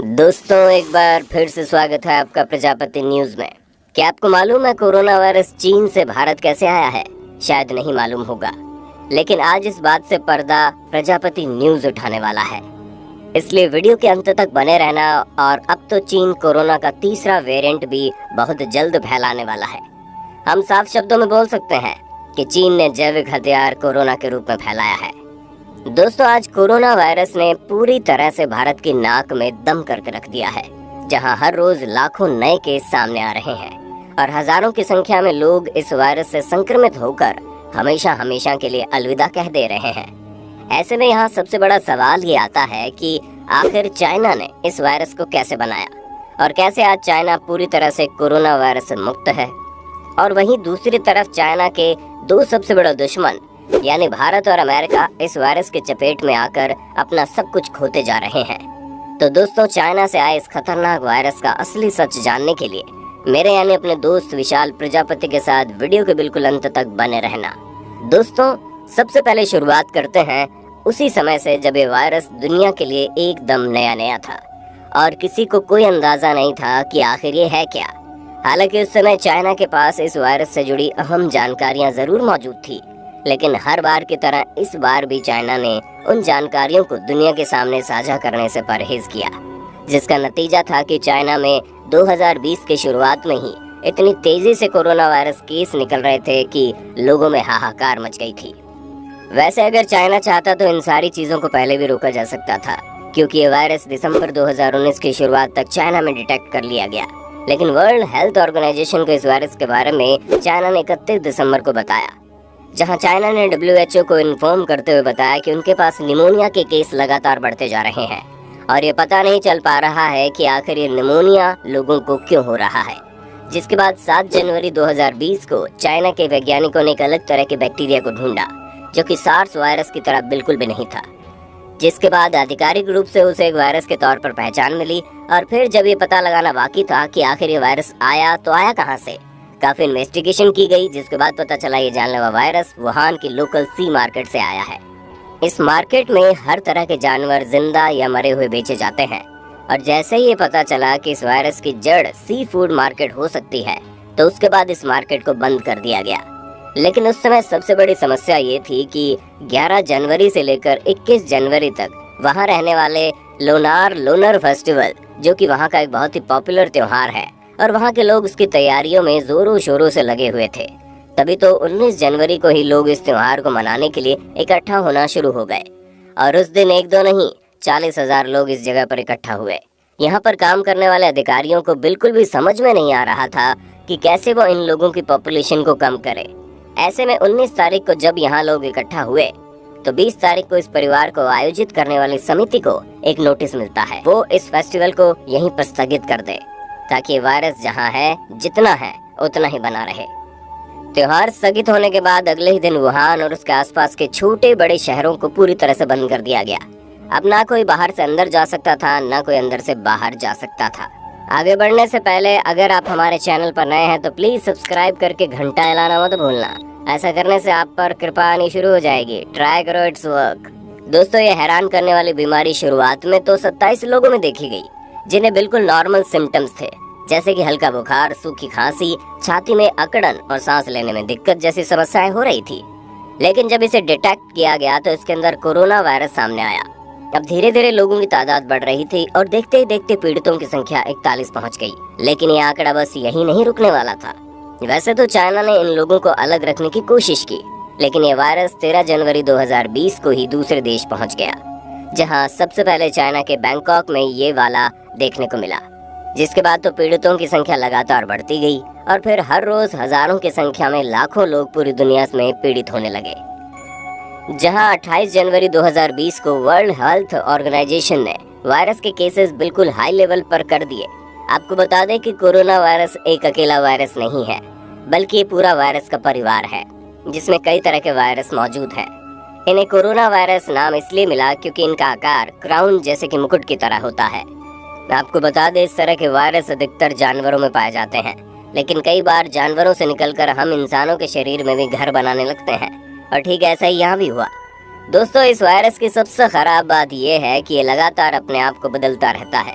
दोस्तों, एक बार फिर से स्वागत है आपका प्रजापति न्यूज में। क्या आपको मालूम है कोरोना वायरस चीन से भारत कैसे आया है? शायद नहीं मालूम होगा, लेकिन आज इस बात से पर्दा प्रजापति न्यूज उठाने वाला है। इसलिए वीडियो के अंत तक बने रहना। और अब तो चीन कोरोना का तीसरा वेरिएंट भी बहुत जल्द फैलाने वाला है। हम साफ शब्दों में बोल सकते हैं कि चीन ने जैविक हथियार कोरोना के रूप में फैलाया है। दोस्तों, आज कोरोना वायरस ने पूरी तरह से भारत की नाक में दम करके रख दिया है, जहां हर रोज लाखों नए केस सामने आ रहे हैं और हजारों की संख्या में लोग इस वायरस से संक्रमित होकर हमेशा हमेशा के लिए अलविदा कह दे रहे हैं। ऐसे में यहाँ सबसे बड़ा सवाल ये आता है कि आखिर चाइना ने इस वायरस को कैसे बनाया और कैसे आज चाइना पूरी तरह से कोरोना वायरस से मुक्त है, और वहीं दूसरी तरफ चाइना के दो सबसे बड़ा दुश्मन यानी भारत और अमेरिका इस वायरस के चपेट में आकर अपना सब कुछ खोते जा रहे हैं। तो दोस्तों, चाइना से आए इस खतरनाक वायरस का असली सच जानने के लिए मेरे यानी अपने दोस्त विशाल प्रजापति के साथ वीडियो के बिल्कुल अंत तक बने रहना। दोस्तों, सबसे पहले शुरुआत करते हैं उसी समय से जब ये वायरस दुनिया के लिए एकदम नया नया था और किसी को कोई अंदाजा नहीं था कि आखिर ये है क्या। हालांकि उस समय चाइना के पास इस वायरस से जुड़ी अहम जानकारियां जरूर मौजूद थी, लेकिन हर बार की तरह इस बार भी चाइना ने उन जानकारियों को दुनिया के सामने साझा करने से परहेज किया, जिसका नतीजा था कि चाइना में 2020 की शुरुआत में ही इतनी तेजी से कोरोना वायरस केस निकल रहे थे कि लोगों में हाहाकार मच गई थी। वैसे अगर चाइना चाहता तो इन सारी चीजों को पहले भी रोका जा सकता था, क्योंकि ये वायरस दिसंबर 2019 की शुरुआत तक चाइना में डिटेक्ट कर लिया गया। लेकिन वर्ल्ड हेल्थ ऑर्गेनाइजेशन को इस वायरस के बारे में चाइना ने 31 दिसंबर को बताया, जहां चाइना ने WHO को इन्फॉर्म करते हुए बताया कि उनके पास निमोनिया के केस लगातार बढ़ते जा रहे हैं और ये पता नहीं चल पा रहा है कि आखिर ये निमोनिया लोगों को क्यों हो रहा है। जिसके बाद 7 जनवरी 2020 को चाइना के वैज्ञानिकों ने एक अलग तरह के बैक्टीरिया को ढूंढा, जो कि सार्स वायरस की तरह बिल्कुल भी नहीं था। जिसके बाद आधिकारिक रूप से उसे एक वायरस के तौर पर पहचान मिली। और फिर जब ये पता लगाना बाकी था कि आखिर ये वायरस आया तो आया कहाँ से, काफी इन्वेस्टिगेशन की गई, जिसके बाद पता चला ये जानलेवा वायरस वुहान की लोकल सी मार्केट से आया है। इस मार्केट में हर तरह के जानवर जिंदा या मरे हुए बेचे जाते हैं, और जैसे ही ये पता चला कि इस वायरस की जड़ सी फूड मार्केट हो सकती है, तो उसके बाद इस मार्केट को बंद कर दिया गया। लेकिन उस समय सबसे बड़ी समस्या ये थी कि 11 जनवरी से लेकर 21 जनवरी तक वहाँ रहने वाले लोनर फेस्टिवल, जो कि वहाँ का एक बहुत ही पॉपुलर त्योहार है, और वहाँ के लोग उसकी तैयारियों में जोरों शोरों से लगे हुए थे। तभी तो 19 जनवरी को ही लोग इस त्योहार को मनाने के लिए इकट्ठा होना शुरू हो गए, और उस दिन एक दो नहीं 40,000 लोग इस जगह पर इकट्ठा हुए। यहाँ पर काम करने वाले अधिकारियों को बिल्कुल भी समझ में नहीं आ रहा था कि कैसे वो इन लोगों की पॉपुलेशन को कम करे। ऐसे में 19 तारीख को जब यहाँ लोग इकट्ठा हुए, तो 20 तारीख को इस परिवार को आयोजित करने वाली समिति को एक नोटिस मिलता है, वो इस फेस्टिवल को यहीं पर स्थगित कर दे, ताकि वायरस जहां है जितना है उतना ही बना रहे। त्योहार स्थगित होने के बाद अगले ही दिन वुहान और उसके आसपास के छोटे बड़े शहरों को पूरी तरह से बंद कर दिया गया। अब ना कोई बाहर से अंदर जा सकता था, ना कोई अंदर से बाहर जा सकता था। आगे बढ़ने से पहले अगर आप हमारे चैनल पर नए हैं तो प्लीज सब्सक्राइब करके घंटा हिलाना मत भूलना। ऐसा करने से आप पर कृपा आनी शुरू हो जाएगी। ट्राई करो, इट्स वर्क। दोस्तों, ये हैरान करने वाली बीमारी शुरुआत में तो 27 लोगों में देखी गई, जिन्हें बिल्कुल नॉर्मल सिम्टम्स थे, जैसे कि हल्का बुखार, सूखी खांसी, छाती में अकड़न और सांस लेने में दिक्कत जैसी समस्याएं हो रही थी। लेकिन जब इसे डिटेक्ट किया गया तो इसके अंदर कोरोना वायरस सामने आया। अब धीरे धीरे लोगों की तादाद बढ़ रही थी और देखते ही देखते पीड़ितों की संख्या 41 पहुंच गई। लेकिन ये आंकड़ा बस यही नहीं रुकने वाला था। वैसे तो चाइना ने इन लोगों को अलग रखने की कोशिश की, लेकिन ये वायरस 13 जनवरी 2020 को ही दूसरे देश पहुंच गया, जहां सबसे पहले चाइना के बैंकॉक में ये वाला देखने को मिला। जिसके बाद तो पीड़ितों की संख्या लगातार बढ़ती गई और फिर हर रोज हजारों की संख्या में लाखों लोग पूरी दुनिया में पीड़ित होने लगे। जहां 28 जनवरी 2020 को वर्ल्ड हेल्थ ऑर्गेनाइजेशन ने वायरस के केसेस बिल्कुल हाई लेवल पर कर दिए। आपको बता दें कि कोरोना वायरस एक अकेला वायरस नहीं है, बल्कि ये पूरा वायरस का परिवार है, जिसमें कई तरह के वायरस मौजूद हैं। इन्हें कोरोना वायरस नाम इसलिए मिला क्योंकि इनका आकार क्राउन जैसे कि मुकुट की तरह होता है। आपको बता दें, इस तरह के वायरस अधिकतर जानवरों में पाए जाते हैं, लेकिन कई बार जानवरों से निकलकर हम इंसानों के शरीर में भी घर बनाने लगते हैं, और ठीक ऐसा ही यहाँ भी हुआ। दोस्तों, इस वायरस की सबसे खराब बात यह है कि ये लगातार अपने आप को बदलता रहता है।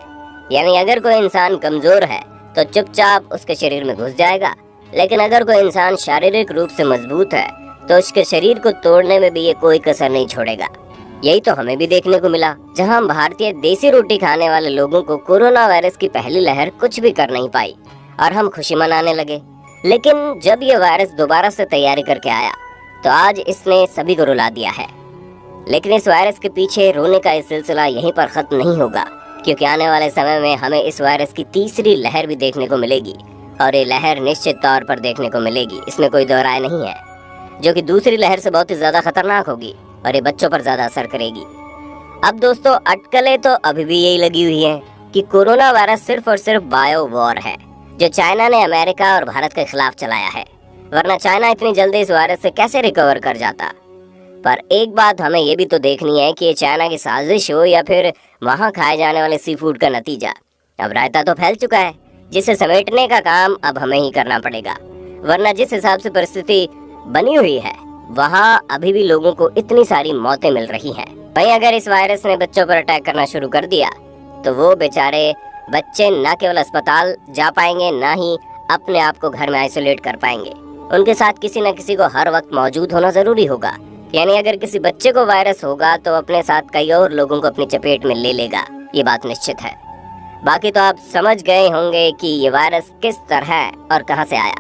यानी अगर कोई इंसान कमजोर है तो चुपचाप उसके शरीर में घुस जाएगा, लेकिन अगर कोई इंसान शारीरिक रूप से मजबूत है तो उसके शरीर को तोड़ने में भी ये कोई कसर नहीं छोड़ेगा। यही तो हमें भी देखने को मिला, जहां हम भारतीय देसी रोटी खाने वाले लोगों को कोरोना वायरस की पहली लहर कुछ भी कर नहीं पाई और हम खुशी मनाने लगे। लेकिन जब ये वायरस दोबारा से तैयारी करके आया तो आज इसने सभी को रुला दिया है। लेकिन इस वायरस के पीछे रोने का ये सिलसिला यहीं पर खत्म नहीं होगा, क्योंकि आने वाले समय में हमें इस वायरस की तीसरी लहर भी देखने को मिलेगी और ये लहर निश्चित तौर पर देखने को मिलेगी, इसमें कोई दो राय नहीं है, जो कि दूसरी लहर से बहुत ही ज्यादा खतरनाक होगी और ये बच्चों पर ज्यादा असर करेगी। अब दोस्तों, अटकलें तो अभी भी यही लगी हुई हैं कि कोरोना वायरस सिर्फ और सिर्फ बायो वॉर है, जो चाइना ने अमेरिका और भारत के खिलाफ चलाया है, वरना चाइना इतनी जल्दी इस वायरस से कैसे रिकवर कर जाता। पर एक बात हमें ये भी तो देखनी है कि ये चाइना की साजिश हो या फिर वहाँ खाए जाने वाले सी फूड का नतीजा। अब रायता तो फैल चुका है, जिसे समेटने का काम अब हमें ही करना पड़ेगा, वरना जिस हिसाब से परिस्थिति बनी हुई है वहाँ अभी भी लोगों को इतनी सारी मौतें मिल रही हैं। वहीं अगर इस वायरस ने बच्चों पर अटैक करना शुरू कर दिया तो वो बेचारे बच्चे न केवल अस्पताल जा पाएंगे, ना ही अपने आप को घर में आइसोलेट कर पाएंगे। उनके साथ किसी न किसी को हर वक्त मौजूद होना जरूरी होगा। यानी अगर किसी बच्चे को वायरस होगा तो अपने साथ कई और लोगों को अपनी चपेट में ले लेगा, ये बात निश्चित है। बाकी तो आप समझ गए होंगे कि ये वायरस किस तरह और कहां से आया।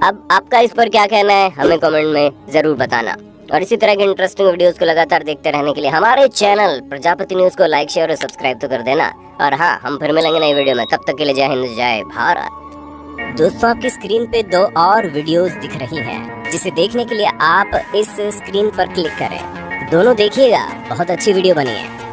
अब आपका इस पर क्या कहना है हमें कमेंट में जरूर बताना, और इसी तरह के इंटरेस्टिंग वीडियोस को लगातार देखते रहने के लिए हमारे चैनल प्रजापति न्यूज को लाइक, शेयर और सब्सक्राइब तो कर देना। और हाँ, हम फिर मिलेंगे नई वीडियो में, तब तक के लिए जय हिंद जय भारत। दोस्तों, आपकी स्क्रीन पे 2 और वीडियोस दिख रही हैं, जिसे देखने के लिए आप इस स्क्रीन पर क्लिक करें। दोनों देखिएगा, बहुत अच्छी वीडियो बनी है।